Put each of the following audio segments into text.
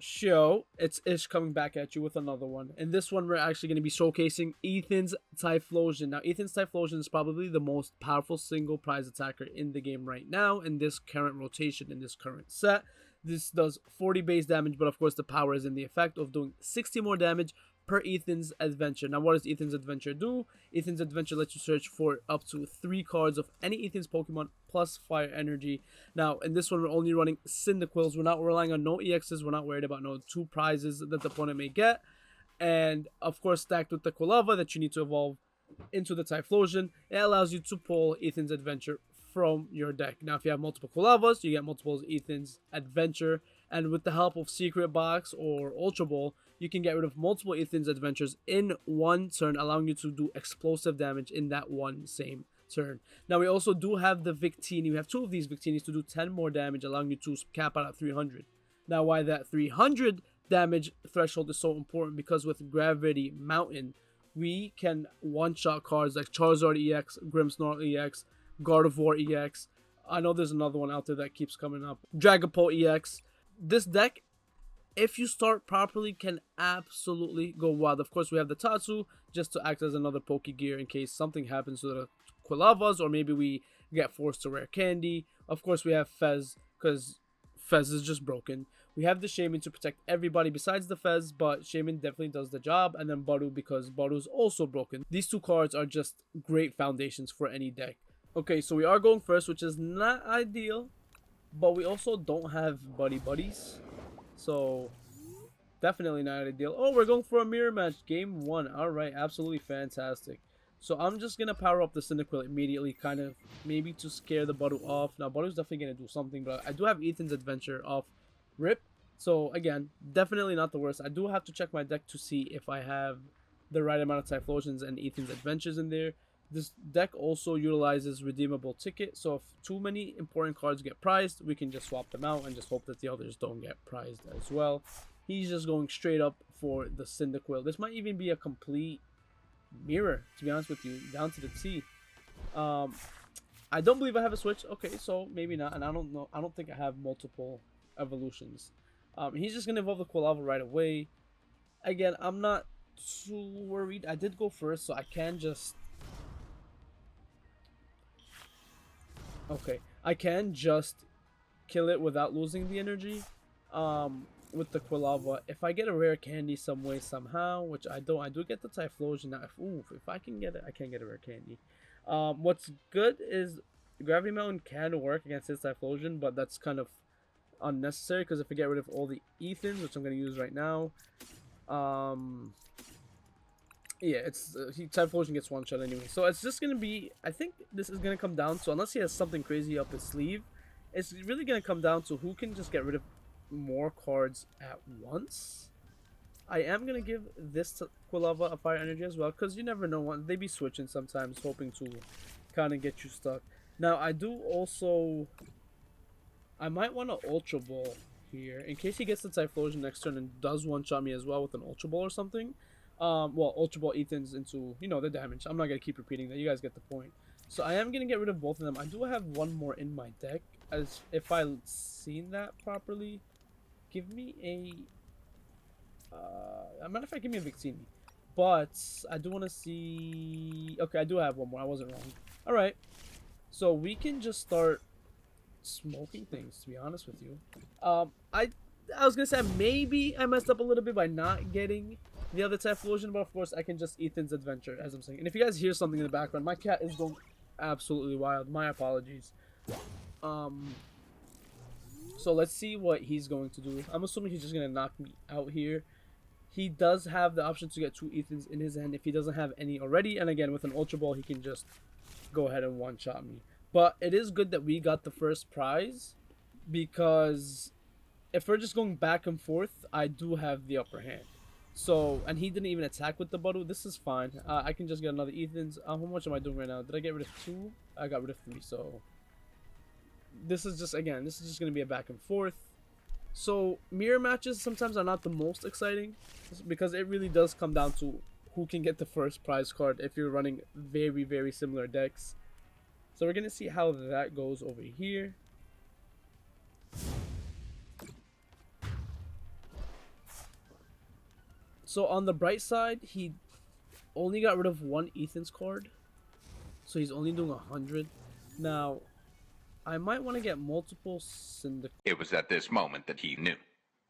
show, it's Ish coming back at you with another one. And this one, we're actually going to be showcasing Ethan's Typhlosion. Now, Ethan's Typhlosion is probably the most powerful single prize attacker in the game right now in this current rotation, in this current set. This does 40 base damage, but of course, the power is in the effect of doing 60 more damage per Ethan's adventure. Now, what does Ethan's adventure do? Ethan's adventure lets you search for up to 3 cards of any Ethan's Pokemon plus fire energy. Now, in this one, we're only running Cyndaquils. We're not relying on no EXs. We're not worried about no 2 prizes that the opponent may get. And, of course, stacked with the Quilava that you need to evolve into the Typhlosion, it allows you to pull Ethan's adventure from your deck. Now, if you have multiple Quilavas, you get multiple Ethan's adventure. And with the help of Secret Box or Ultra Ball, you can get rid of multiple Ethan's adventures in one turn, allowing you to do explosive damage in that one same turn. Now, we also do have the Victini. We have 2 of these Victinis to do 10 more damage, allowing you to cap out at 300. Now, why that 300 damage threshold is so important, because with Gravity Mountain, we can one-shot cards like Charizard EX, Grimmsnarl EX, Gardevoir EX. I know there's another one out there that keeps coming up. Dragapult EX. This deck, if you start properly, can absolutely go wild. Of course, we have the Tatsu just to act as another Pokegear in case something happens to the Quilavas, or maybe we get forced to rare candy. Of course, we have Fez, because Fez is just broken. We have the Shaman to protect everybody besides the Fez, but Shaman definitely does the job. And then Baru, because Baru is also broken. These 2 cards are just great foundations for any deck. Okay, so we are going first, which is not ideal, but we also don't have buddies. So, definitely not ideal. Oh, we're going for a mirror match. Game 1. Alright, absolutely fantastic. So, I'm just going to power up the Cyndaquil immediately, kind of maybe to scare the Baru off. Now, Baru's definitely going to do something, but I do have Ethan's adventure off rip. So, again, definitely not the worst. I do have to check my deck to see if I have the right amount of Typhlosions and Ethan's adventures in there. This deck also utilizes redeemable ticket, so if too many important cards get prized, we can just swap them out and just hope that the others don't get prized as well. He's just going straight up for the Cyndaquil. This might even be a complete mirror, to be honest with you, down to the T. I don't believe I have a switch. Okay, so maybe not, and I don't know. I don't think I have multiple evolutions. He's just gonna evolve the Quilava right away. Again, I'm not too worried. I did go first, so I can just. Okay, I can just kill it without losing the energy with the Quilava. If I get a rare candy some way, somehow, which I don't, I do get the Typhlosion. Now, if I can get it, I can get a rare candy. What's good is Gravity Mountain can work against his Typhlosion, but that's kind of unnecessary, because if I get rid of all the Ethans, which I'm going to use right now, yeah, it's Typhlosion gets one shot anyway. So it's just gonna be. I think this is gonna come down to, unless he has something crazy up his sleeve, it's really gonna come down to who can just get rid of more cards at once. I am gonna give this Quilava a fire energy as well, because you never know, they be switching sometimes, hoping to kind of get you stuck. Now I do also. I might want to Ultra Ball here in case he gets the Typhlosion next turn and does one shot me as well with an Ultra Ball or something. Well, Ultra Ball Ethan's into, you know, the damage. I'm not going to keep repeating that. You guys get the point. So I am going to get rid of both of them. I do have one more in my deck. As if I seen that properly. Give me a matter of fact, give me a Victini. But I do want to see. Okay, I do have one more. I wasn't wrong. Alright. So we can just start smoking things, to be honest with you. I was going to say maybe I messed up a little bit by not getting the other Typhlosion, but of course I can just Ethan's adventure, as I'm saying. And if you guys hear something in the background, my cat is going absolutely wild. My apologies. So let's see what he's going to do. I'm assuming he's just going to knock me out here. He does have the option to get 2 Ethans in his hand if he doesn't have any already. And again, with an Ultra Ball, he can just go ahead and one-shot me. But it is good that we got the first prize, because if we're just going back and forth, I do have the upper hand. So, and he didn't even attack with the Baru. This is fine. I can just get another Ethan's. How much am I doing right now? Did I get rid of 2? I got rid of 3. So, this is just, again, this is just going to be a back and forth. So, mirror matches sometimes are not the most exciting, because it really does come down to who can get the first prize card if you're running very, very similar decks. So, we're going to see how that goes over here. So on the bright side, he only got rid of one Ethan's card. So he's only doing 100. Now, I might want to get multiple Cyndaquils It was at this moment that he knew.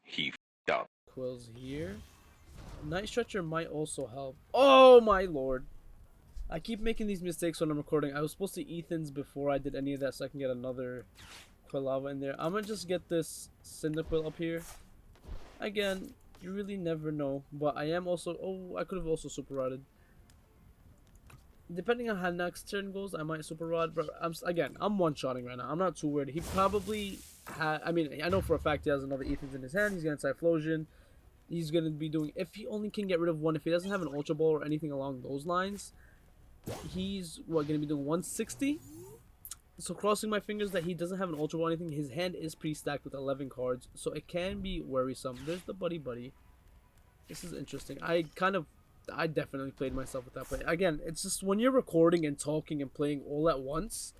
He f***ed up. here. Night Stretcher might also help. Oh my lord. I keep making these mistakes when I'm recording. I was supposed to Ethan's before I did any of that so I can get another Quilava in there. I'm gonna just get this Cyndaquil up here. Again, you really never know. But I am also... Oh, I could have also Super Rodded. Depending on how next turn goes, I might Super Rod. But I'm one-shotting right now. I'm not too worried. He probably had... I mean, I know for a fact he has another Ethan's in his hand. He's gonna Typhlosion. He's gonna be doing... If he only can get rid of one, if he doesn't have an Ultra Ball or anything along those lines, he's, what, gonna be doing 160? So crossing my fingers that he doesn't have an Ultra Ball or anything. His hand is pre-stacked with 11 cards, so it can be worrisome. There's the Buddy. This is interesting. I definitely played myself with that play. Again, it's just when you're recording and talking and playing all at once,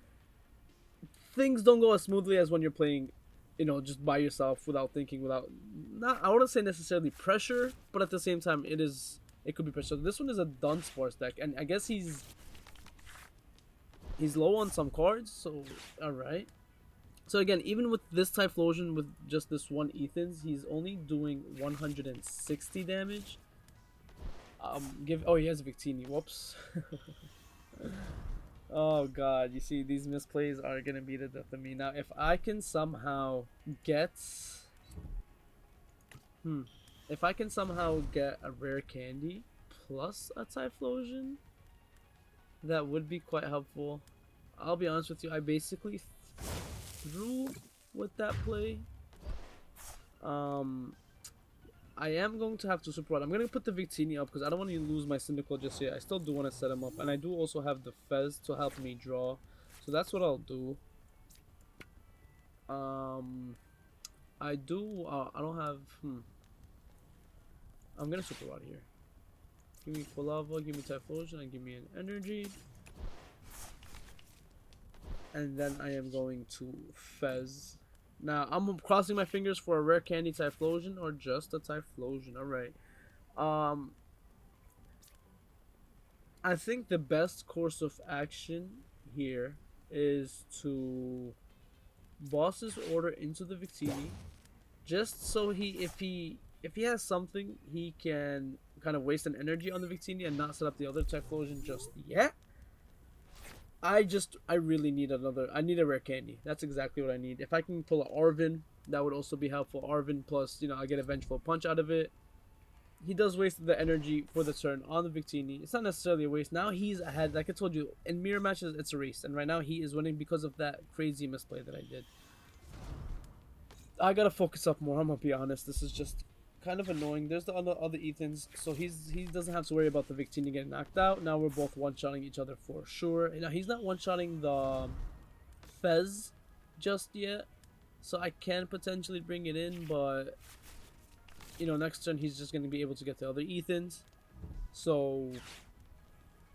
things don't go as smoothly as when you're playing, you know, just by yourself without thinking, without, not, I wouldn't say necessarily pressure, but at the same time, it could be pressure. This one is a Dunsparce deck, and I guess he's low on some cards, so alright. So again, even with this Typhlosion, with just this one Ethan's, he's only doing 160 damage. Oh, he has Victini. Whoops. Oh god, you see, these misplays are gonna be the death of me. Now, if I can somehow get... If I can somehow get a rare candy plus a Typhlosion, that would be quite helpful. I'll be honest with you, I basically threw with that play. I am going to have to Super Rod. I'm going to put the Victini up because I don't want to lose my Cyndaquil just yet. I still do want to set him up. And I do also have the Fez to help me draw. So that's what I'll do. I don't have... I'm going to Super Rod here. Give me Quilava, give me Typhlosion, and give me an Energy. And then I am going to Fez. Now, I'm crossing my fingers for a rare candy Typhlosion or just a Typhlosion. Alright. I think the best course of action here is to boss's order into the Victini. Just so if he has something, he can kind of waste an energy on the Victini and not set up the other Typhlosion just yet. I really need I need a rare candy. That's exactly what I need. If I can pull an Arvin, that would also be helpful. Arvin plus, you know, I get a Vengeful Punch out of it. He does waste the energy for the turn on the Victini. It's not necessarily a waste. Now he's ahead. Like I told you, in mirror matches, it's a race. And right now he is winning because of that crazy misplay that I did. I gotta focus up more, I'm gonna be honest. This is just kind of annoying. There's the other Ethans, so he doesn't have to worry about the Victini getting knocked out. Now we're both one-shotting each other for sure. Now he's not one-shotting the Fez just yet, so I can potentially bring it in, but you know, next turn he's just going to be able to get the other Ethans. So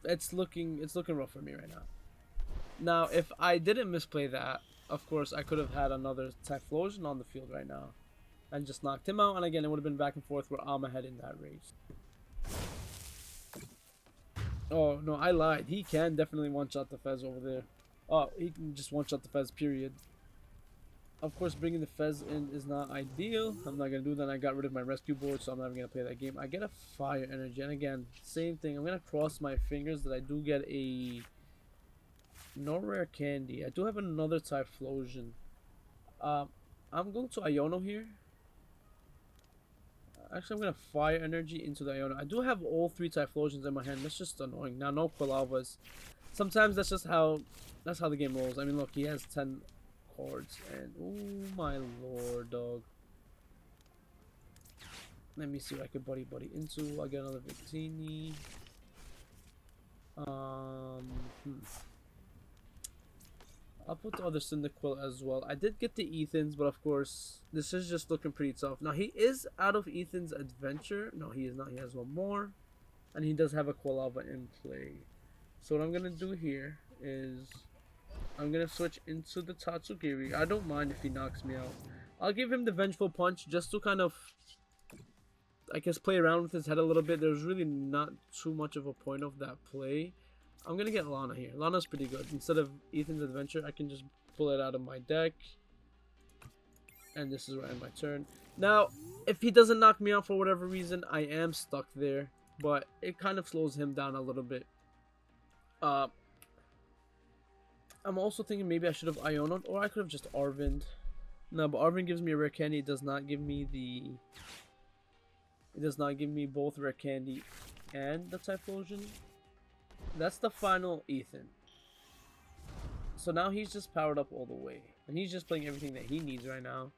it's looking rough for me right now. Now, if I didn't misplay that, of course I could have had another Typhlosion on the field right now and just knocked him out, and again, it would have been back and forth where I'm ahead in that race. Oh, no, I lied. He can definitely one-shot the Fez over there. Oh, he can just one-shot the Fez, period. Of course, bringing the Fez in is not ideal. I'm not going to do that. I got rid of my rescue board, so I'm not even going to play that game. I get a Fire Energy, and again, same thing. I'm going to cross my fingers that I do get a... no rare candy. I do have another Typhlosion. I'm going to Iono here. Actually, I'm going to Fire Energy into the Iono. I do have all 3 Typhlosions in my hand. That's just annoying. Now, no Quilavas. Sometimes that's just how... that's how the game rolls. I mean, look, he has 10 cards. And, oh my lord, dog. Let me see what I can buddy into. I get another Victini. I'll put the other Cyndaquil as well. I did get the Ethans, but of course, this is just looking pretty tough. Now, he is out of Ethan's Adventure. No, he is not. He has one more. And he does have a Quilava in play. So what I'm going to do here is I'm going to switch into the Tatsugiri. I don't mind if he knocks me out. I'll give him the Vengeful Punch just to kind of I guess, play around with his head a little bit. There's really not too much of a point of that play. I'm going to get Lana here. Lana's pretty good. Instead of Ethan's Adventure, I can just pull it out of my deck. And this is where I end my turn. Now, if he doesn't knock me out for whatever reason, I am stuck there. But it kind of slows him down a little bit. I'm also thinking maybe I should have Iono'd, or I could have just Arvin'd. No, but Arvin gives me a rare candy. It does not give me the... It does not give me both rare candy and the Typhlosion. That's the final Ethan. So now he's just powered up all the way. And he's just playing everything that he needs right now.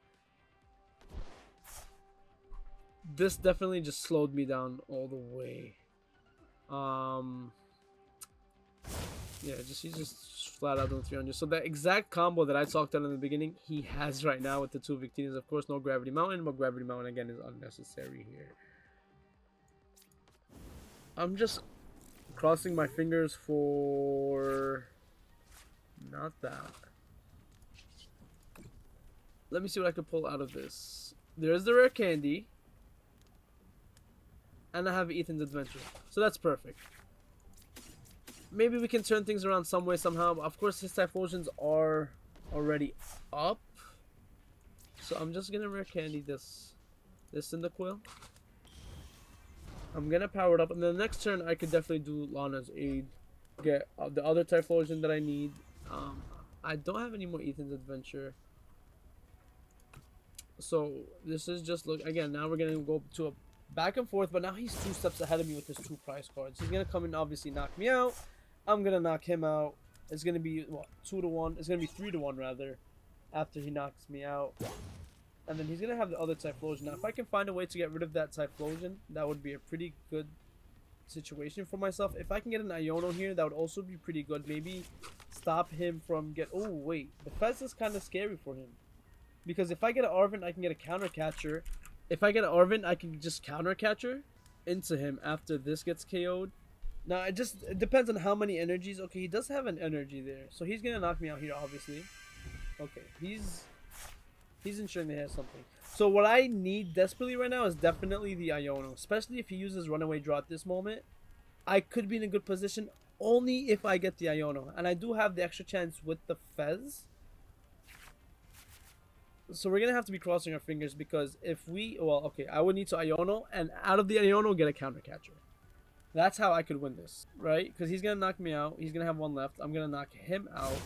This definitely just slowed me down all the way. Yeah, he's just flat out doing 300. So that exact combo that I talked about in the beginning, he has right now with the 2 Victinas. Of course, no Gravity Mountain, but Gravity Mountain again is unnecessary here. I'm just crossing my fingers for not that. Let me see what I can pull out of this. There's the rare candy. And I have Ethan's Adventure. So that's perfect. Maybe we can turn things around some way, somehow. Of course, his Typhlosions are already up. So I'm just going to rare candy this Cyndaquil. I'm going to power it up. And then the next turn, I could definitely do Lana's Aid. Get the other Typhlosion that I need. I don't have any more Ethan's Adventure. So this is just, look, again, now we're going to go to a back and forth, but now he's 2 steps ahead of me with his 2 prize cards. He's going to come and obviously knock me out. I'm going to knock him out. It's going to be, what, 2-1? It's going to be 3-1, rather, after he knocks me out. And then he's going to have the other Typhlosion. Now, if I can find a way to get rid of that Typhlosion, that would be a pretty good situation for myself. If I can get an Iono here, that would also be pretty good. Maybe stop him from oh, wait. The Fez is kind of scary for him. Because if I get an Arvin, I can get a counter catcher. If I get an Arvin, I can just counter catcher into him after this gets KO'd. Now, it depends on how many energies. Okay, he does have an energy there. So he's going to knock me out here, obviously. Okay, he's ensuring that he has something. So what I need desperately right now is definitely the Iono. Especially if he uses Runaway Draw at this moment. I could be in a good position only if I get the Iono. And I do have the extra chance with the Fez. So we're going to have to be crossing our fingers because if we... Well, okay, I would need to Iono. And out of the Iono, get a counter catcher. That's how I could win this, right? Because he's going to knock me out. He's going to have 1 left. I'm going to knock him out.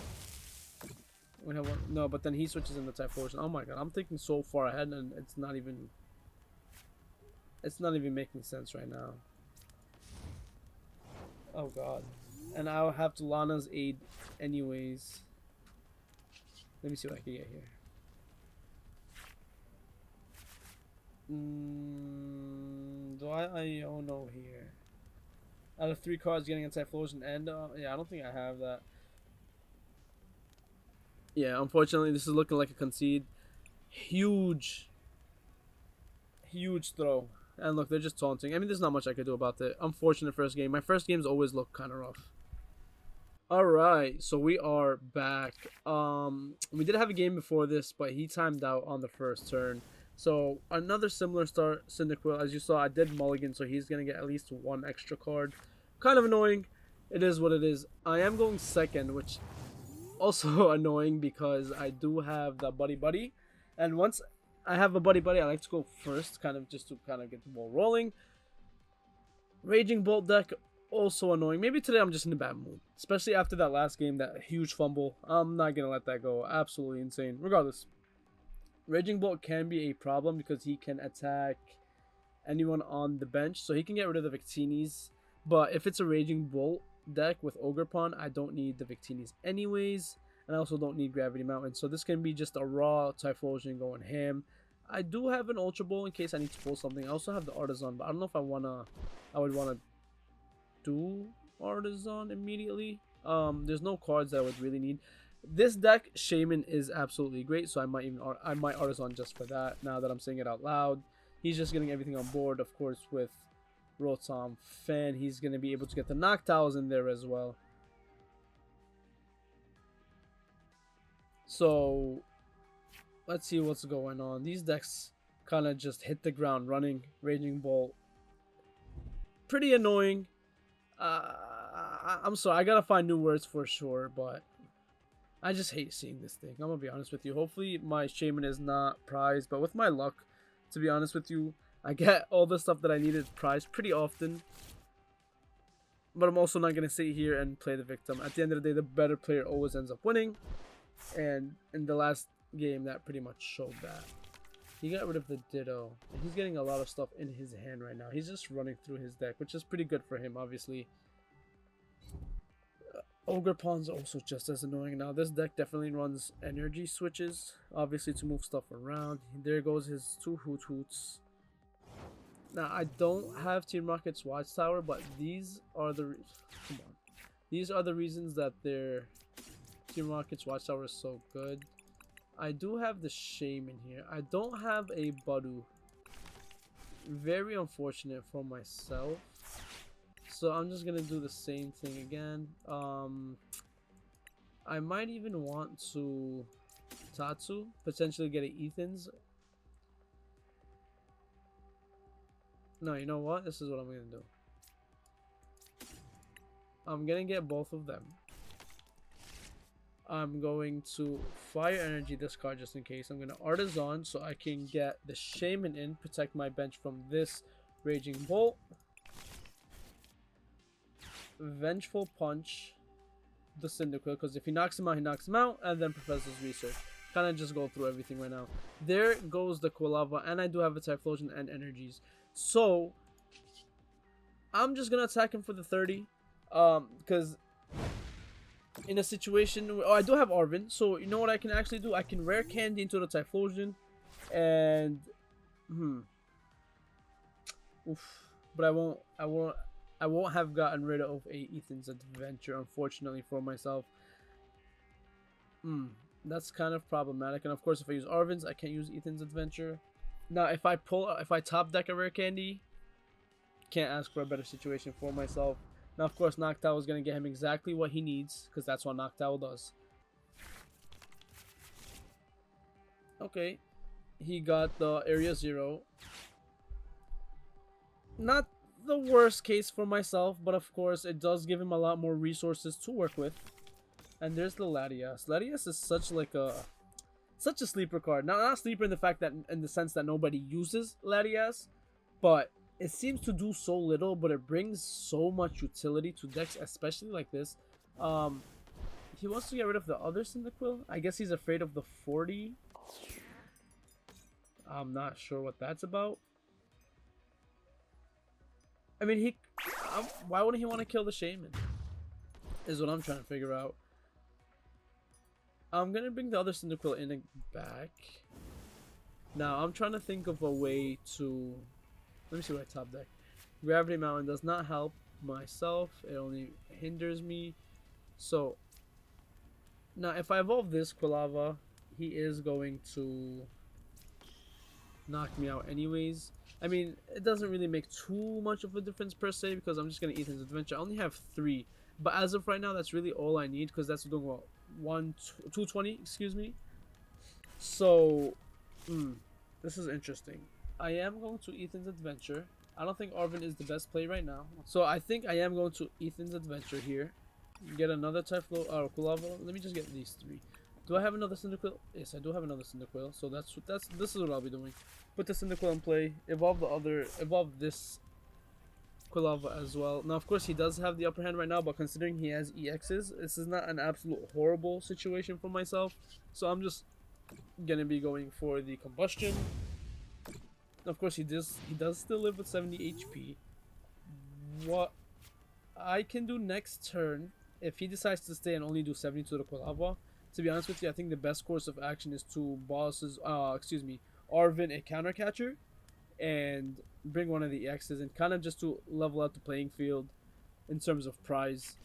We have 1. No, but then he switches in the Typhlosion. Oh my god, I'm thinking so far ahead and it's not even making sense right now. Oh god. And I'll have to Lana's Aid anyways. Let me see what I can get here. Do I Iono here? Out of 3 cards, getting a Typhlosion and yeah, I don't think I have that. Yeah, unfortunately, this is looking like a concede. Huge throw. And look, they're just taunting. I mean, there's not much I could do about it. Unfortunate first game. My first games always look kind of rough. Alright, so we are back. We did have a game before this, but he timed out on the first turn. So, another similar start, Cyndaquil. As you saw, I did mulligan, so he's going to get at least 1 extra card. Kind of annoying. It is what it is. I am going second, which... also annoying because I do have the buddy, and once I have a buddy, I like to go first, just to get the ball rolling. Raging Bolt deck, also annoying. Maybe today I'm just in a bad mood, especially after that last game, that huge fumble. I'm not gonna let that go. Absolutely insane. Regardless, Raging Bolt can be a problem because he can attack anyone on the bench, so he can get rid of the Victinis. But if it's a Raging Bolt deck with Ogerpon, I don't need the Victinis anyways, and I also don't need Gravity Mountain, so this can be just a raw Typhlosion going ham. I do have an Ultra Ball in case I need to pull something. I also have the Artisan, but I don't know if I would wanna do Artisan immediately. There's no cards that I would really need. This deck, Shaman, is absolutely great, so I might Artisan just for that. Now that I'm saying it out loud, he's just getting everything on board, of course, with Rotom Fan. He's going to be able to get the Noctowls in there as well. So, let's see what's going on. These decks kind of just hit the ground running. Raging Bolt. Pretty annoying. I'm sorry, I gotta find new words for sure, but I just hate seeing this thing. I'm gonna be honest with you. Hopefully my Shaman is not prized, but with my luck, to be honest with you, I get all the stuff that I needed prized pretty often. But I'm also not gonna sit here and play the victim. At the end of the day, the better player always ends up winning. And in the last game, that pretty much showed that. He got rid of the Ditto. And he's getting a lot of stuff in his hand right now. He's just running through his deck, which is pretty good for him, obviously. Ogre Pawn's also just as annoying. Now, this deck definitely runs energy switches, obviously, to move stuff around. There goes his 2 Hoot Hoots. Now, I don't have Team Rocket's Watchtower, but these are the... Come on. These are the reasons that their Team Rocket's Watchtower is so good. I do have the Shaman here. I don't have a Badu. Very unfortunate for myself. So I'm just gonna do the same thing again. I might even want to Tatsu, potentially get an Ethan's. No, you know what? This is what I'm gonna do. I'm gonna get both of them. I'm going to Fire Energy this card just in case. I'm gonna Artisan so I can get the Shaman in, protect my bench from this Raging Bolt. Vengeful Punch the Cyndaquil, because if he knocks him out, he knocks him out, and then Professor's Research. Kind of just go through everything right now. There goes the Quilava, and I do have a Typhlosion and Energies. So, I'm just gonna attack him for the 30. Because in a situation... Oh, I do have Arven, so you know what I can actually do? I can Rare Candy into the Typhlosion, and... Oof. But I won't have gotten rid of a Ethan's Adventure, unfortunately for myself. That's kind of problematic. And of course, if I use Arven's, I can't use Ethan's Adventure. Now, if I top deck a Rare Candy, can't ask for a better situation for myself. Now, of course, Noctowl is going to get him exactly what he needs, because that's what Noctowl does. Okay. He got the Area 0. Not the worst case for myself, but of course it does give him a lot more resources to work with. And there's the Latias. Latias is such a sleeper card. Now, not sleeper in the fact that in the sense that nobody uses Latias, but it seems to do so little, but it brings so much utility to decks, especially like this. He wants to get rid of the other Cyndaquil. I guess he's afraid of the 40. I'm not sure what that's about. I mean, why wouldn't he want to kill the Shaman? Is what I'm trying to figure out. I'm gonna bring the other Cyndaquil in and back. Now, I'm trying to think of a way to... Let me see what I top deck. Gravity Mountain does not help myself. It only hinders me. So, now if I evolve this Quilava, he is going to knock me out anyways. I mean, it doesn't really make too much of a difference per se, because I'm just going to Ethan's Adventure. I only have 3. But as of right now, that's really all I need, because that's doing, what, 220, excuse me. So, this is interesting. I am going to Ethan's Adventure. I don't think Arven is the best play right now. So I think I am going to Ethan's Adventure here. Get another Typhlosion, Quilava. Let me just get these 3. Do I have another Cyndaquil? Yes, I do have another Cyndaquil. So this is what I'll be doing. Put the Cyndaquil in play. Evolve this Quilava as well. Now, of course, he does have the upper hand right now, but considering he has EXs, this is not an absolute horrible situation for myself. So I'm just gonna be going for the Combustion. Of course, he does still live with 70 HP. What I can do next turn, if he decides to stay and only do 70 to the Quilava, to be honest with you, I think the best course of action is to Arven a counter catcher and bring one of the X's and kind of just to level out the playing field in terms of prize.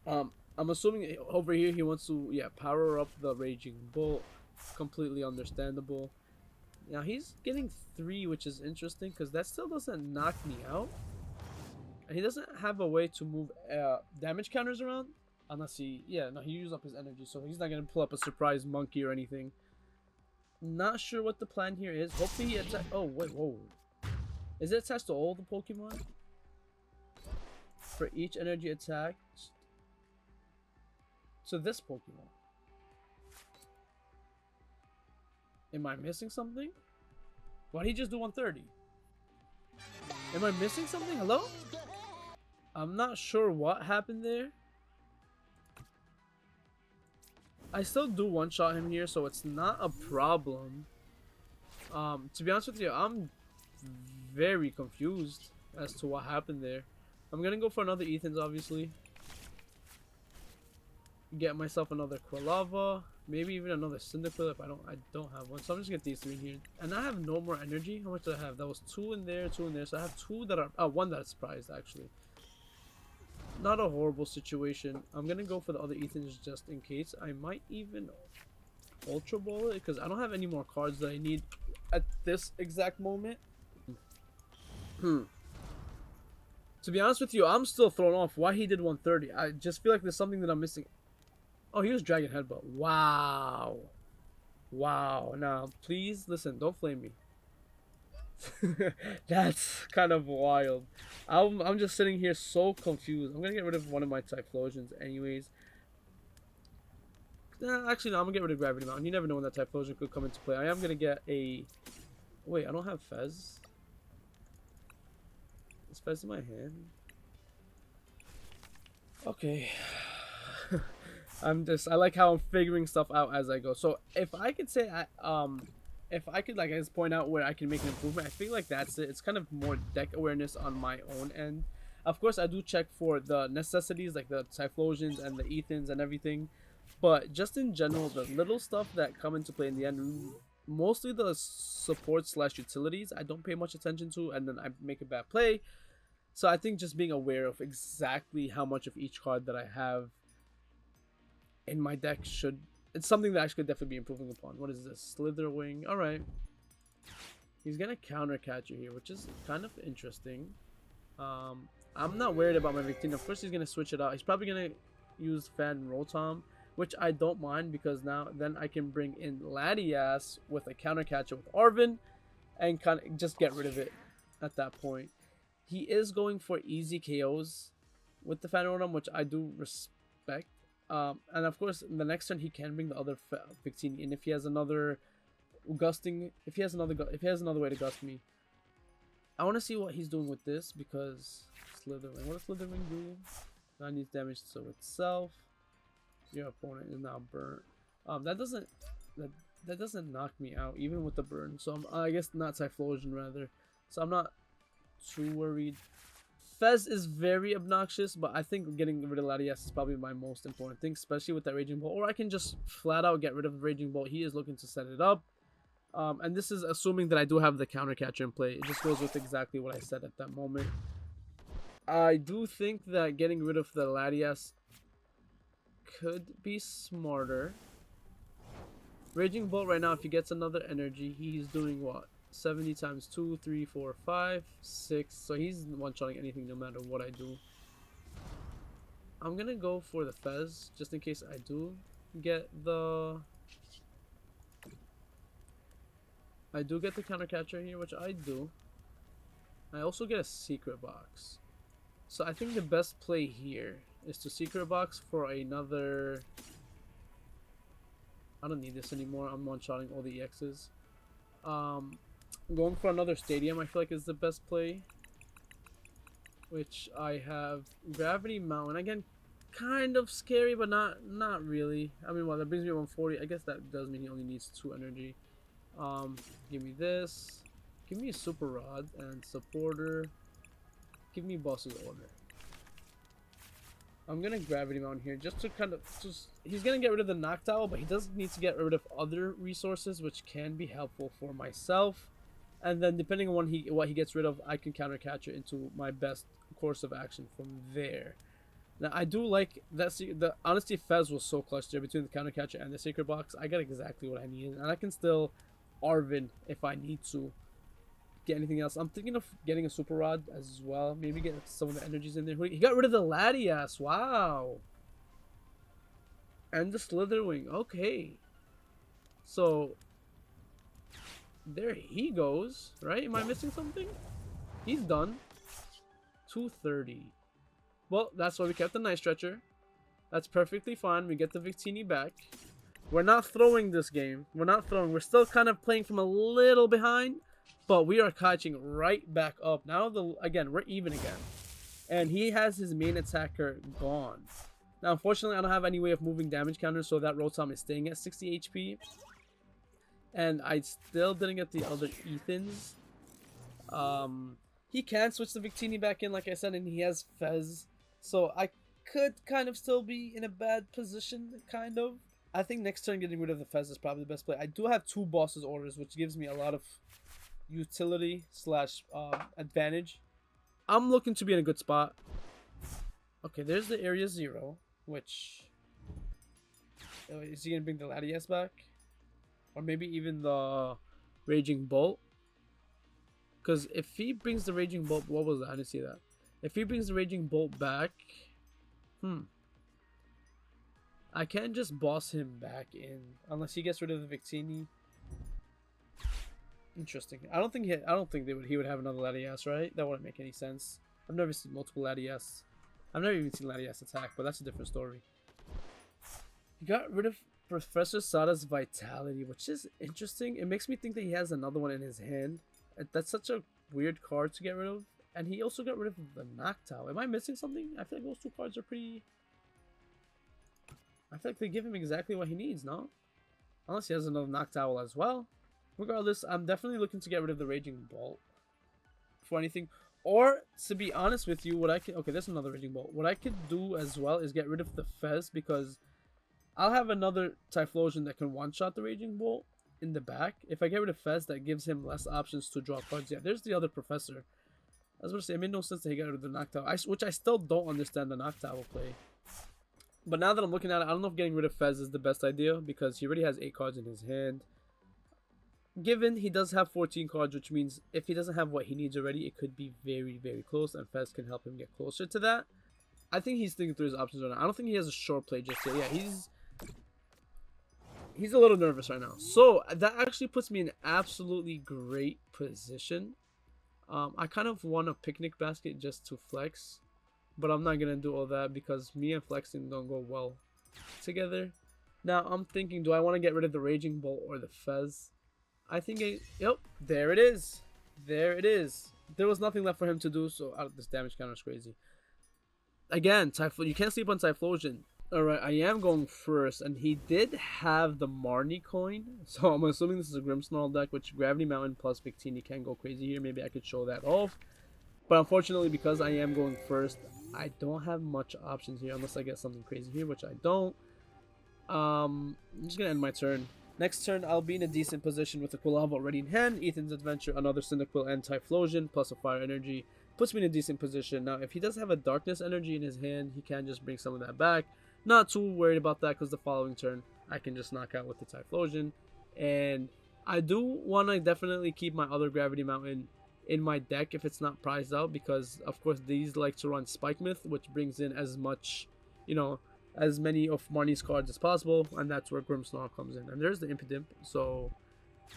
I'm assuming over here he wants to power up the Raging Bolt. Completely understandable. Now he's getting 3, which is interesting because that still doesn't knock me out. And he doesn't have a way to move damage counters around. Unless he used up his energy, so he's not going to pull up a surprise monkey or anything. Not sure what the plan here is. Hopefully he attacks. Oh, wait, whoa. Is it attached to all the Pokemon? For each energy attack to this Pokemon. Am I missing something? Why'd he just do 130? Am I missing something? Hello? I'm not sure what happened there. I still do one-shot him here, so it's not a problem. To be honest with you, I'm very confused as to what happened there. I'm gonna go for another Ethan's, obviously. Get myself another Quilava, maybe even another Cyndaquil if I don't have one. So I'm just gonna get these three here, and I have no more energy. How much do I have? That was two in there, so I have two that are one that's prized actually. Not a horrible situation. I'm gonna go for the other Ethans just in case. I might even Ultra Ball it because I don't have any more cards that I need at this exact moment. To be honest with you, I'm still thrown off why he did 130. I just feel like there's something that I'm missing. Oh, he was Dragon Headbutt. Wow. Wow. Now, please, listen, don't flame me. That's kind of wild. I'm just sitting here so confused. I'm going to get rid of one of my Typhlosions anyways. Actually, no, I'm going to get rid of Gravity Mountain. You never know when that Typhlosion could come into play. I am going to get a... Wait, I don't have Fez. Is Fez in my hand? Okay. I like how I'm figuring stuff out as I go. So if I could say, if I could like I just point out where I can make an improvement, I feel like that's it. It's kind of more deck awareness on my own end. Of course, I do check for the necessities like the Typhlosions and the Ethans and everything, but just in general, the little stuff that come into play in the end, mostly the support / utilities, I don't pay much attention to, and then I make a bad play. So I think just being aware of exactly how much of each card that I have in my deck it's something that I should definitely be improving upon. What is this? Slitherwing. Alright. He's gonna counter Catcher here, which is kind of interesting. I'm not worried about my Victini. Of course he's gonna switch it out. He's probably gonna use Fan Rotom, which I don't mind because then I can bring in Latias with a counter Catcher with Arven and kind of just get rid of it at that point. He is going for easy KOs with the Fan Rotom, which I do respect. And of course, in the next turn, he can bring the other Victini, and if he has another gusting, if he has another way to gust me, I want to see what he's doing with this because Slitherwing. What does Slitherwing do? 90 damage to itself. Your opponent is now burnt. That doesn't knock me out even with the burn. So I guess not Typhlosion rather. So I'm not too worried. Fez is very obnoxious, but I think getting rid of Latias is probably my most important thing, especially with that Raging Bolt. Or I can just flat out get rid of the Raging Bolt. He is looking to set it up. And this is assuming that I do have the counter catcher in play. It just goes with exactly what I said at that moment. I do think that getting rid of the Latias could be smarter. Raging Bolt right now, if he gets another energy, he's doing what? 70 times 2, 3, 4, 5, 6. So he's one-shotting anything no matter what I do. I'm gonna go for the Fez just in case I do get the counter catcher here, which I do. I also get a secret box. So I think the best play here is to secret box for another... I don't need this anymore. I'm one-shotting all the EXs. Going for another Stadium I feel like is the best play, which I have Gravity Mountain. Again, kind of scary, but not really. I mean, well, that brings me to 140. I guess that does mean he only needs 2 energy. Give me this. Give me a Super Rod and Supporter. Give me Boss's Order. I'm gonna Gravity Mountain here just to kind of he's gonna get rid of the Noctowl, but he does need to get rid of other resources, which can be helpful for myself. And then depending on what he gets rid of, I can counter catch it into my best course of action from there. Now I do like that. The honestly, Fez was so clutch there between the counter catcher and the secret box. I got exactly what I needed, and I can still Arven if I need to get anything else. I'm thinking of getting a Super Rod as well. Maybe get some of the energies in there. He got rid of the Latias. Wow. And the Slitherwing. Okay. So there he goes, right? Am I missing something? He's done. 230. Well, that's why we kept the Night Stretcher. That's perfectly fine. We get the Victini back. We're not throwing this game. We're not throwing. We're still kind of playing from a little behind, but we are catching right back up. Now, again, we're even again. And he has his main attacker gone. Now, unfortunately, I don't have any way of moving damage counters, so that Rotom is staying at 60 HP. And I still didn't get the other Ethans. He can switch the Victini back in, like I said, and he has Fez. So I could kind of still be in a bad position, kind of. I think next turn getting rid of the Fez is probably the best play. I do have 2 bosses orders, which gives me a lot of utility slash advantage. I'm looking to be in a good spot. Okay, there's the Area 0, which... is he going to bring the Latias back? Or maybe even the Raging Bolt? Because if he brings the Raging Bolt... What was that? I didn't see that. If he brings the Raging Bolt back... I can't just boss him back in. Unless he gets rid of the Victini. Interesting. I don't think he would have another Latias, right? That wouldn't make any sense. I've never seen multiple Latias. I've never even seen Latias attack, but that's a different story. He got rid of Professor Sada's Vitality, which is interesting. It makes me think that he has another one in his hand. That's such a weird card to get rid of. And he also got rid of the Noctowl. Am I missing something? I feel like those 2 cards are pretty... I feel like they give him exactly what he needs, no? Unless he has another Noctowl as well. Regardless, I'm definitely looking to get rid of the Raging Bolt for anything. Or, to be honest with you, what I can... Okay, there's another Raging Bolt. What I could do as well is get rid of the Fez, because I'll have another Typhlosion that can one-shot the Raging Bolt in the back. If I get rid of Fez, that gives him less options to draw cards. Yeah, there's the other Professor. I was going to say, it made no sense that he got rid of the Noctowl, which I still don't understand the Noctowl play. But now that I'm looking at it, I don't know if getting rid of Fez is the best idea, because he already has 8 cards in his hand. Given he does have 14 cards, which means if he doesn't have what he needs already, it could be very, very close, and Fez can help him get closer to that. I think he's thinking through his options right now. I don't think he has a short play just yet. Yeah, he's a little nervous right now. So that actually puts me in an absolutely great position. I kind of want a picnic basket just to flex, but I'm not gonna do all that because me and flexing don't go well together. Now I'm thinking, do I want to get rid of the Raging Bolt or the Fez? I think yep, there it is. There it is. There was nothing left for him to do, so this damage counter is crazy. Again, you can't sleep on Typhlosion. Alright, I am going first, and he did have the Marnie coin, so I'm assuming this is a Grimmsnarl deck, which Gravity Mountain plus Victini can go crazy here. Maybe I could show that off. But unfortunately, because I am going first, I don't have much options here, unless I get something crazy here, which I don't. I'm just going to end my turn. Next turn, I'll be in a decent position with a Quilava already in hand, Ethan's Adventure, another Cyndaquil, and Typhlosion, plus a Fire Energy. Puts me in a decent position. Now, if he does have a Darkness Energy in his hand, he can just bring some of that back. Not too worried about that, because the following turn, I can just knock out with the Typhlosion. And I do want to definitely keep my other Gravity Mountain in my deck if it's not prized out, because, of course, these like to run Spike Myth, which brings in as much, you know, as many of Marnie's cards as possible, and that's where Grimmsnarl comes in. And there's the Impidimp,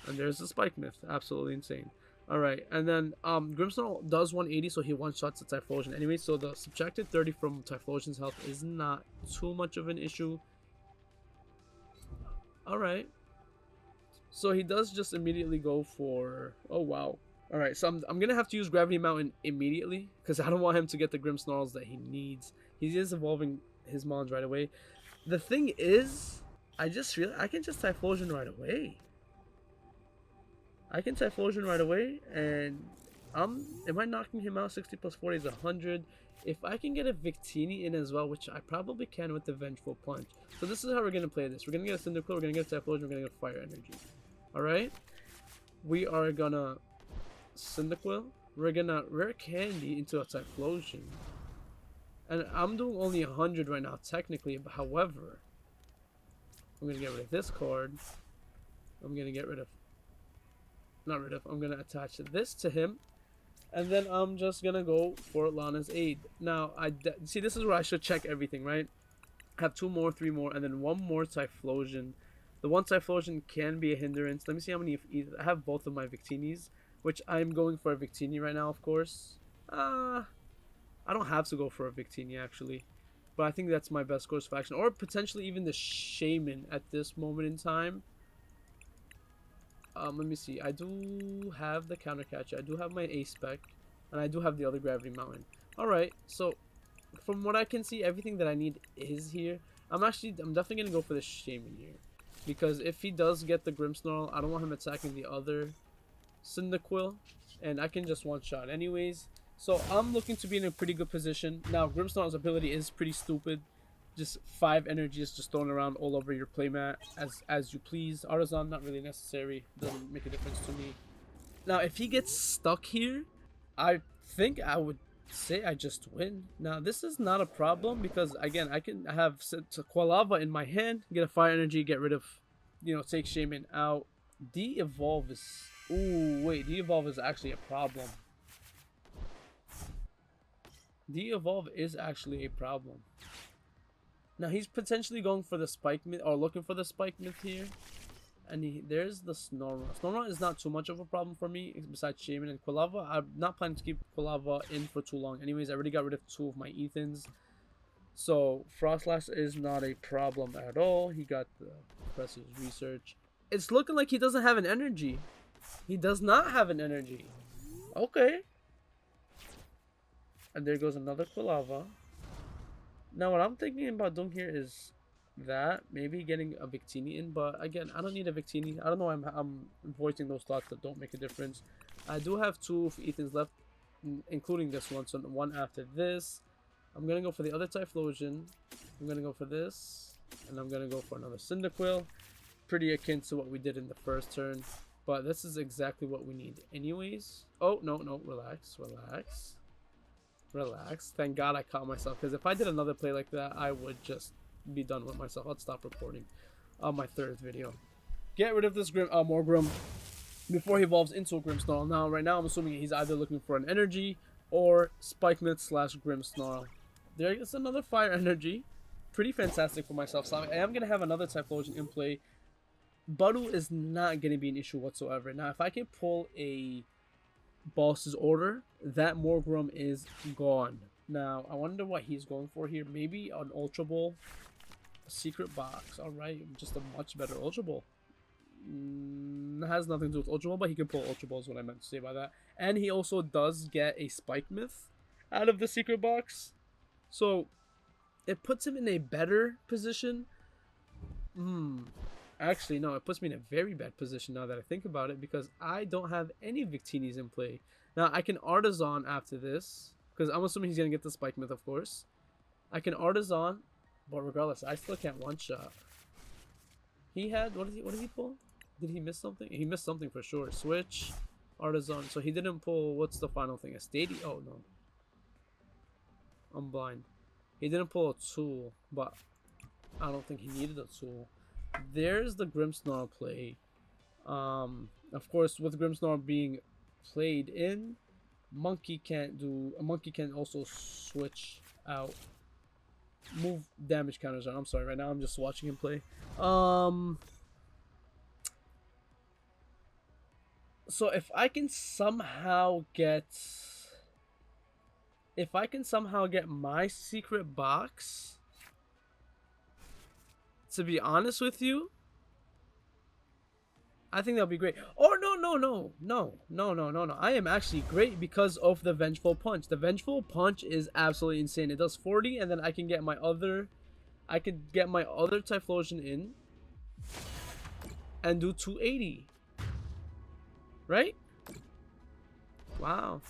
and there's the Spike Myth. Absolutely insane. Alright, and then Grimmsnarl does 180, so he one-shots the Typhlosion anyway, so the subtracted 30 from Typhlosion's health is not too much of an issue. Alright. So he does just immediately go for... Oh, wow. Alright, so I'm going to have to use Gravity Mountain immediately, because I don't want him to get the Grimmsnarls that he needs. He is evolving his Mons right away. The thing is, I just realized I can just Typhlosion right away. I can Typhlosion right away, and am I knocking him out? 60 plus 40 is 100. If I can get a Victini in as well, which I probably can with the Vengeful Punch. So this is how we're going to play this. We're going to get a Cyndaquil, we're going to get a Typhlosion, we're going to get a Fire Energy. Alright? We are going to Cyndaquil. We're going to Rare Candy into a Typhlosion. And I'm doing only 100 right now, technically. But however, I'm going to get rid of this card. I'm going to get rid of... I'm going to attach this to him. And then I'm just going to go for Lana's Aid. Now, see, this is where I should check everything, right? I have 2 more, 3 more, and then 1 more Typhlosion. The one Typhlosion can be a hindrance. Let me see how many. I have both of my Victinis, which I'm going for a Victini right now, of course. I don't have to go for a Victini actually, but I think that's my best course of action, or potentially even the Shaman at this moment in time. Let me see. I do have the counter catch. I do have my A spec, and I do have the other gravity mountain. All right. So, from what I can see, everything that I need is here. I'm definitely gonna go for the Shaman here, because if he does get the Grimmsnarl, I don't want him attacking the other Cyndaquil, and I can just one shot anyways. So I'm looking to be in a pretty good position. Now, Grimmsnarl's ability is pretty stupid. Just 5 energies just thrown around all over your playmat as you please. Artisan, not really necessary. Doesn't make a difference to me. Now, if he gets stuck here, I think I would say I just win. Now, this is not a problem because, again, I have Quilava in my hand, get a fire energy, get rid of, take Shaman out. De-evolve is... Ooh, wait, de-evolve is actually a problem. De-evolve is actually a problem. Now he's potentially going for the Spike Myth, or looking for the Spike Myth here. And there's the Snorlax. Snorlax is not too much of a problem for me, besides Shaman and Quilava. I'm not planning to keep Quilava in for too long. Anyways, I already got rid of 2 of my Ethans. So Frostlass is not a problem at all. He got the Professor's Research. It's looking like he doesn't have an energy. He does not have an energy. Okay. And there goes another Quilava. Now what I'm thinking about doing here is that maybe getting a Victini in, but again, I don't need a Victini. I don't know why I'm voicing those thoughts that don't make a difference. I do have 2 Ethans left, including this one, so one after this. I'm gonna go for the other Typhlosion. I'm gonna go for this, and I'm gonna go for another Cyndaquil. Pretty akin to what we did in the first turn, but this is exactly what we need anyways. Oh, no, relax. Thank God I caught myself, because if I did another play like that, I would just be done with myself. I'll stop recording on my 3rd video. Get rid of this Morgrim before he evolves into a Grimmsnarl. Now, right now, I'm assuming he's either looking for an energy or Spike Myth / Grimmsnarl. There is another fire energy. Pretty fantastic for myself. So I am going to have another Typhlosion in play. Budu is not going to be an issue whatsoever. Now, if I can pull a Boss's Order, that Morgrim is gone. Now, I wonder what he's going for here. Maybe an Ultra Ball. A secret box. Alright, just a much better Ultra Ball. Has nothing to do with Ultra Ball, but he can pull Ultra Ball is what I meant to say by that. And he also does get a Spike Myth out of the secret box. So, it puts him in a better position. Actually, no, it puts me in a very bad position now that I think about it, because I don't have any Victinis in play. Now, I can Artisan after this, because I'm assuming he's going to get the Spike Myth, of course. I can Artisan, but regardless, I still can't one-shot. He had, what did he pull? Did he miss something? He missed something for sure. Switch, Artisan. So he didn't pull, what's the final thing? A Stadium? Oh, no. I'm blind. He didn't pull a tool, but I don't think he needed a tool. There's the Grimmsnarl play. Of course, with Grimmsnarl being played in, Monkey can also switch out, move damage counters on. I'm sorry, right now I'm just watching him play. So if I can somehow get my secret box, to be honest with you, I think that'll be great. Oh, no. I am actually great because of the Vengeful Punch. The Vengeful Punch is absolutely insane. It does 40, and then I can get my other Typhlosion in and do 280. Right? Wow.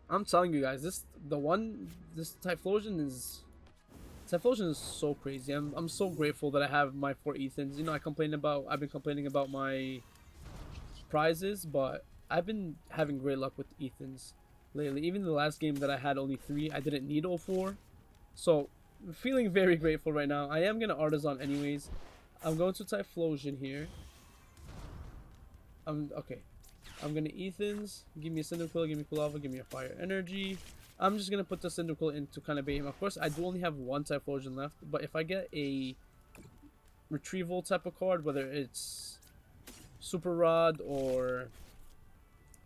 I'm telling you guys, this Typhlosion is so crazy. I'm so grateful that I have my 4 Ethans. You know, I've been complaining about my prizes, but I've been having great luck with Ethans lately. Even the last game that I had only 3, I didn't need all 4. So, I'm feeling very grateful right now. I am gonna Artisan anyways. I'm going to Typhlosion here. Okay. I'm gonna Ethans. Give me a Cyndaquil, give me Quilava, give me a Fire Energy. I'm just gonna put the Cyndaquil in to kind of bait him. Of course, I do only have 1 Typhlosion left, but if I get a retrieval type of card, whether it's Super Rod or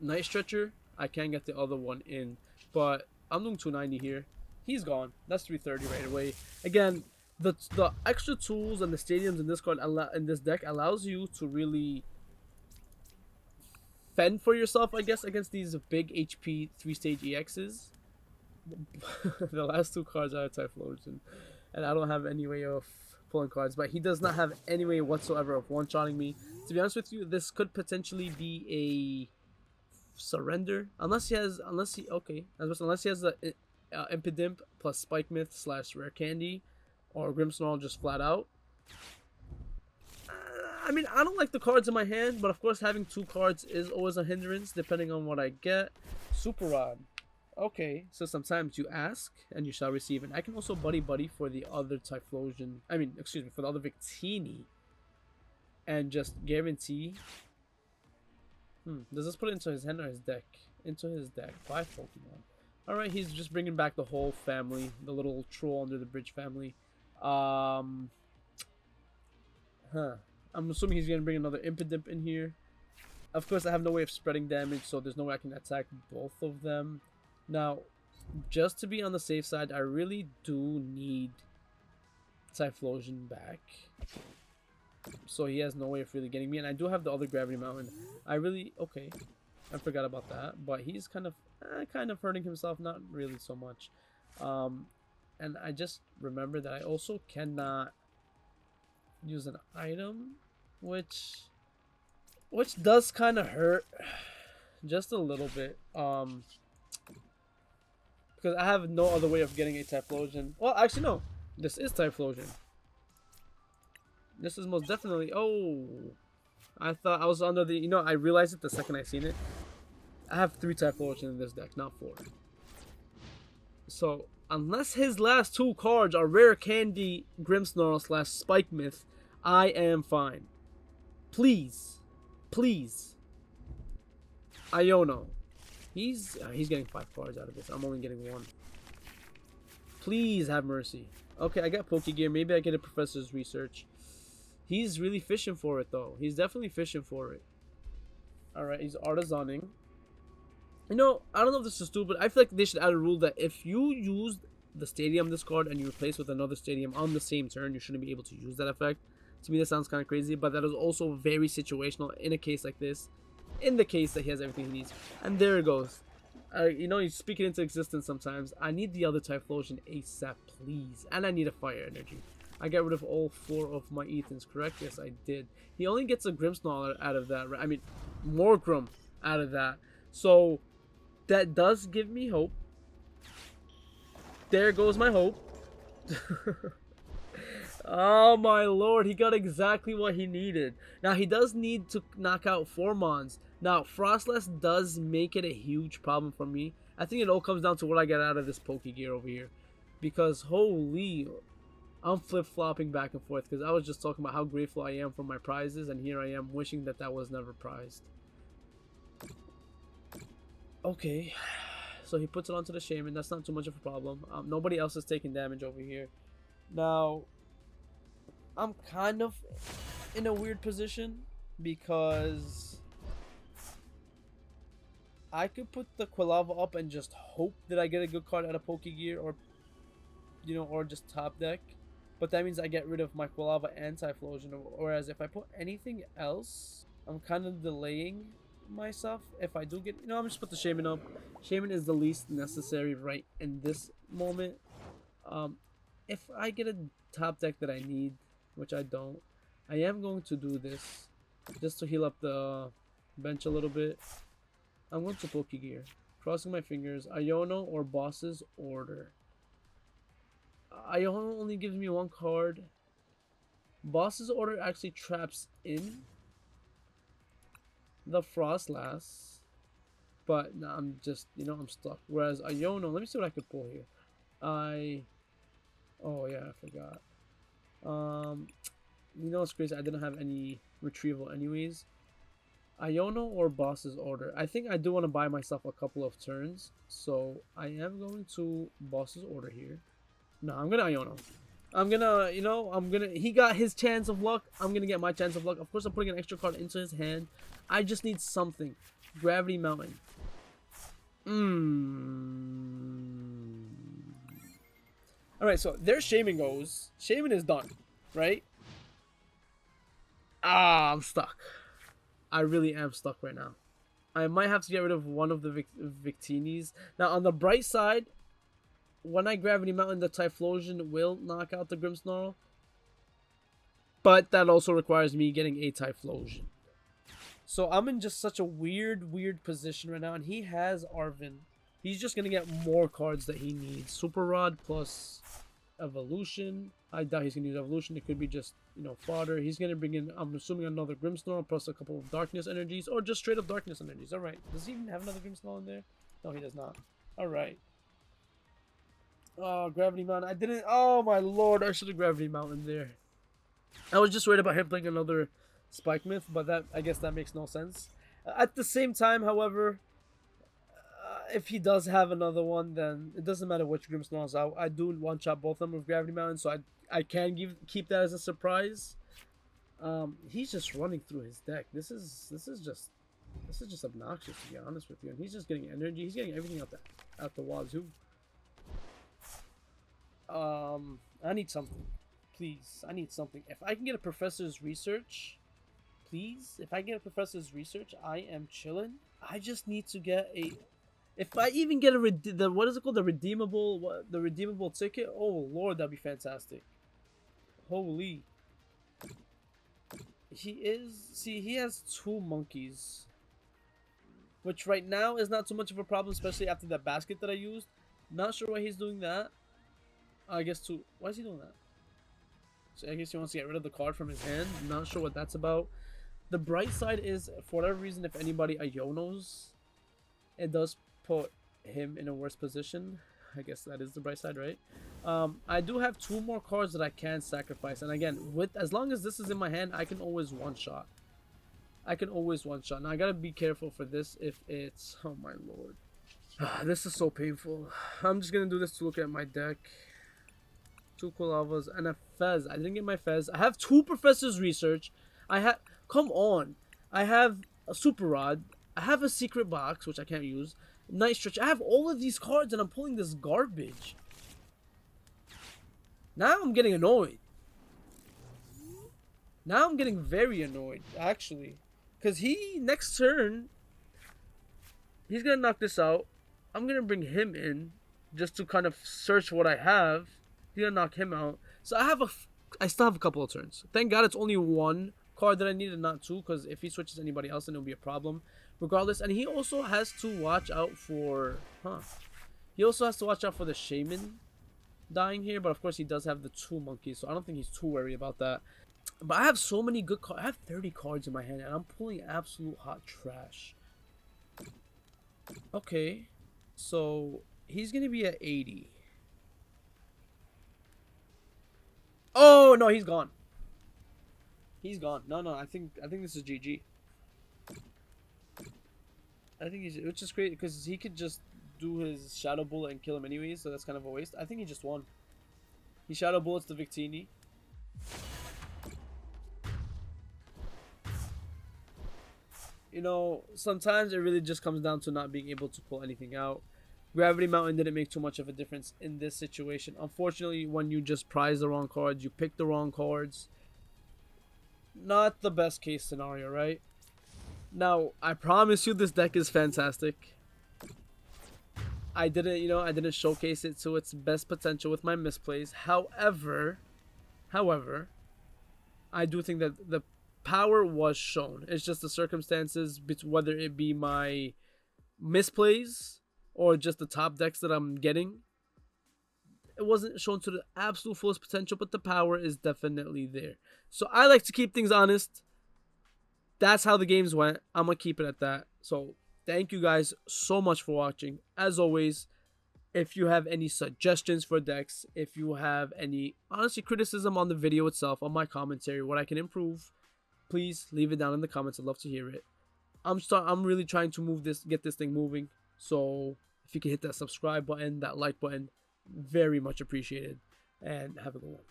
Night Stretcher, I can get the other one in. But I'm doing 290 here. He's gone. That's 330 right away. Again, the extra tools and the stadiums in this card in this deck allows you to really fend for yourself, I guess, against these big HP 3-stage EXs. The last two cards are Typhlosion, and I don't have any way of pulling cards, but he does not have any way whatsoever of one-shotting me. To be honest with you, this could potentially be a surrender, unless he has the Impidimp plus Spike Myth / Rare Candy, or Grimmsnarl just flat out. I mean, I don't like the cards in my hand, but of course having two cards is always a hindrance depending on what I get. Super Rod. Okay, so sometimes you ask and you shall receive, and I can also buddy for the other Typhlosion. For the other Victini, and just guarantee. Does this put it into his hand or his deck? Into his deck. 5 Pokemon. All right, he's just bringing back the whole family, the little troll under the bridge family. I'm assuming he's gonna bring another Impidimp in here. Of course, I have no way of spreading damage, so there's no way I can attack both of them. Now, just to be on the safe side, I really do need Typhlosion back. So he has no way of really getting me. And I do have the other Gravity Mountain. Okay. I forgot about that. But he's kind of hurting himself. Not really so much. And I just remember that I also cannot use an item. Which does kind of hurt. Just a little bit. Because I have no other way of getting a Typhlosion. Well, actually, no. This is Typhlosion. This is most definitely... Oh. I thought I was under the... I realized it the second I seen it. I have 3 Typhlosion in this deck, not 4. So, unless his last 2 cards are Rare Candy, Grimmsnarl / Spike Myth, I am fine. Please. Please. Iono. He's getting 5 cards out of this. I'm only getting 1. Please have mercy. Okay, I got Pokegear. Maybe I get a Professor's Research. He's really fishing for it, though. He's definitely fishing for it. Alright, he's artisaning. I don't know if this is stupid. I feel like they should add a rule that if you use the stadium discard and you replace with another stadium on the same turn, you shouldn't be able to use that effect. To me, that sounds kind of crazy, but that is also very situational in a case like this. In the case that he has everything he needs. And there it goes. He's speaking into existence sometimes. I need the other Typhlosion ASAP, please. And I need a Fire Energy. I got rid of all 4 of my Ethans, correct? Yes, I did. He only gets a Grimmsnarl out of that. I mean, more Grim out of that. So, that does give me hope. There goes my hope. Oh my lord, he got exactly what he needed. Now, he does need to knock out 4 Mons. Now, Frostless does make it a huge problem for me. I think it all comes down to what I get out of this Pokegear over here. Because, holy, I'm flip-flopping back and forth. Because I was just talking about how grateful I am for my prizes. And here I am wishing that that was never prized. Okay. So he puts it onto the Shaman. That's not too much of a problem. Nobody else is taking damage over here. Now, I'm kind of in a weird position. Because I could put the Quilava up and just hope that I get a good card out of Pokegear, or just top deck. But that means I get rid of my Quilava and Typhlosion. Whereas if I put anything else, I'm kind of delaying myself. If I do get, I'm just put the Shaman up. Shaman is the least necessary right in this moment. If I get a top deck that I need, which I don't, I am going to do this just to heal up the bench a little bit. I'm going to Pokegear. Crossing my fingers. Iono or Boss's Order. Iono only gives me 1 card. Boss's Order actually traps in the Frostlass. But nah, I'm just, I'm stuck. Whereas Iono, let me see what I could pull here. Oh yeah, I forgot. It's crazy. I didn't have any retrieval anyways. Iono or Boss's Order. I think I do want to buy myself a couple of turns. So I am going to Boss's Order here. No, I'm going to Iono. I'm gonna, he got his chance of luck. I'm gonna get my chance of luck. Of course, I'm putting an extra card into his hand. I just need something. Gravity Mountain. Alright, so their Shaman goes. Shaman is done, right? Ah, I'm stuck. I really am stuck right now. I might have to get rid of one of the Victinis. Now, on the bright side, when I Gravity Mountain, the Typhlosion will knock out the Grimmsnarl. But that also requires me getting a Typhlosion. So I'm in just such a weird position right now. And he has Arven. He's just going to get more cards that he needs. Super Rod plus Evolution. I doubt he's going to use Evolution. It could be just, fodder. He's going to bring in, I'm assuming, another Grimmsnarl plus a couple of Darkness Energies. Or just straight up Darkness Energies. Alright. Does he even have another Grimmsnarl in there? No, he does not. Alright. Oh, Gravity Mountain. I didn't. Oh, my lord. I should have Gravity Mountain there. I was just worried about him playing another Spike Myth, but I guess that makes no sense. At the same time, however, if he does have another one, then it doesn't matter which Grimmsnarl's out. I do one-shot both of them with Gravity Mountain, so I can keep that as a surprise. He's just running through his deck. This is just obnoxious, to be honest with you. And he's just getting energy. He's getting everything out the wazoo. I need something. Please, I need something. If I can get a Professor's Research, please. If I get a Professor's Research, I am chilling. I just need to get a... If I even get what is it called? The redeemable ticket? Oh, Lord, that'd be fantastic. Holy. He has 2 monkeys. Which right now is not too much of a problem, especially after that basket that I used. Not sure why he's doing that. I guess why is he doing that? So I guess he wants to get rid of the card from his hand. Not sure what that's about. The bright side is, for whatever reason, if anybody Ionos, it does put him in a worse position. I guess that is the bright side, right? I do have 2 more cards that I can sacrifice. And again, as long as this is in my hand, I can always one-shot. Now I gotta be careful for this if it's... Oh my lord. This is so painful. I'm just gonna do this to look at my deck. 2 Kolavas and a Fez. I didn't get my Fez. I have 2 Professor's Research. Come on. I have a Super Rod. I have a Secret Box, which I can't use. Night Stretch. I have all of these cards and I'm pulling this garbage. Now I'm getting annoyed. Now I'm getting very annoyed, actually. Because next turn, he's going to knock this out. I'm going to bring him in just to kind of search what I have. He's going to knock him out. So I still have a couple of turns. Thank God it's only 1 card that I need and not 2. Because if he switches anybody else, then it'll be a problem. Regardless. And he also has to watch out for... He also has to watch out for the Shaman dying here. But of course he does have the 2 monkeys. So I don't think he's too worried about that. But I have so many good cards. I have 30 cards in my hand. And I'm pulling absolute hot trash. Okay. So he's going to be at 80. Oh, no, he's gone. He's gone. No, I think this is GG. I think which is great because he could just do his Shadow Bullet and kill him anyways, so that's kind of a waste. I think he just won. He Shadow Bullets the Victini. Sometimes it really just comes down to not being able to pull anything out. Gravity Mountain didn't make too much of a difference in this situation. Unfortunately, when you just prize the wrong cards, you pick the wrong cards. Not the best case scenario, right? Now, I promise you this deck is fantastic. I didn't showcase it to its best potential with my misplays. However, I do think that the power was shown. It's just the circumstances, whether it be my misplays or just the top decks that I'm getting. It wasn't shown to the absolute fullest potential, but the power is definitely there. So I like to keep things honest. That's how the games went. I'm going to keep it at that. So thank you guys so much for watching. As always, if you have any suggestions for decks, if you have any, honestly, criticism on the video itself, on my commentary, what I can improve, please leave it down in the comments. I'd love to hear it. I'm really trying to get this thing moving. So if you can hit that subscribe button, that like button, very much appreciated. And have a good one.